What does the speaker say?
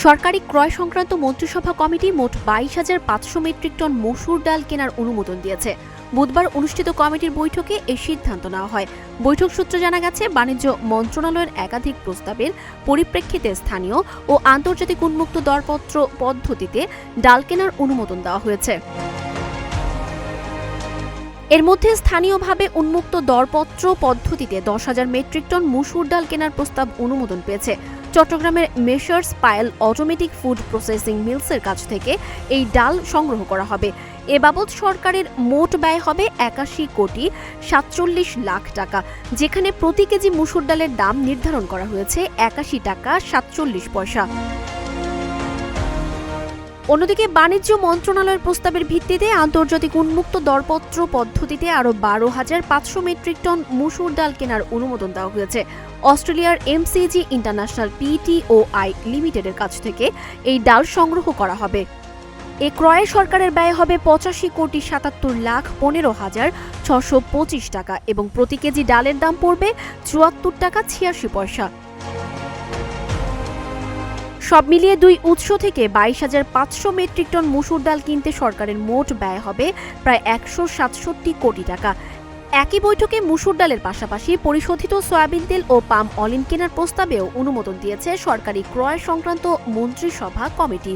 সরকারি ক্রয় সংক্রান্ত মন্ত্রিসভা কমিটি মোট 22,500 মেট্রিক টন মসুর ডাল কেনার অনুমোদন দিয়েছে। বুধবার অনুষ্ঠিত কমিটির বৈঠকে এই সিদ্ধান্ত নেওয়া হয়। বৈঠক সূত্রে জানা গেছে, বাণিজ্য মন্ত্রণালয়ের একাধিক প্রস্তাবের পরিপ্রেক্ষিতে স্থানীয় ও আন্তর্জাতিক উন্মুক্ত দরপত্র পদ্ধতিতে ডাল কেনার অনুমোদন দেওয়া হয়েছে। এর মধ্যে স্থানীয়ভাবে উন্মুক্ত দরপত্র পদ্ধতিতে 10,000 মেট্রিক টন মসুর ডাল কেনার প্রস্তাব অনুমোদন পেয়েছে। চট্টগ্রামের messrs Payel automatic food processing মিলসের কাছ থেকে এই ডাল সংগ্রহ করা হবে। এ বাবদ সরকারের মোট ব্যয় হবে 81,47 লাখ টাকা, যেখানে প্রতি কেজি মসুর ডালের দাম নির্ধারণ করা হয়েছে 81 টাকা 47 পয়সা। অন্যদিকে বাণিজ্য মন্ত্রণালয়ের প্রস্তাবের ভিত্তিতে আন্তর্জাতিক উন্মুক্ত দরপত্র পদ্ধতিতে আরও 12,500 মেট্রিক টন মসুর ডাল কেনার অনুমোদন দেওয়া হয়েছে। অস্ট্রেলিয়ার এমসিজি ইন্টারন্যাশনাল পিটিওআই লিমিটেডের কাছ থেকে এই ডাল সংগ্রহ করা হবে। এ ক্রয়ে সরকারের ব্যয় হবে 85,77,15,625 টাকা এবং প্রতি কেজি ডালের দাম পড়বে 74 টাকা 86 পয়সা। সব মিলিয়ে দুই উৎস থেকে 22,500 মেট্রিক টন মসুর ডাল কিনতে সরকারের মোট ব্যয় হবে প্রায় 167 কোটি টাকা। একই বৈঠকে মসুর ডালের পাশাপাশি পরিশোধিত সয়াবিন তেল ও পাম অয়েল কেনার প্রস্তাবেও অনুমোদন দিয়েছে সরকারি ক্রয় সংক্রান্ত মন্ত্রিসভা কমিটি।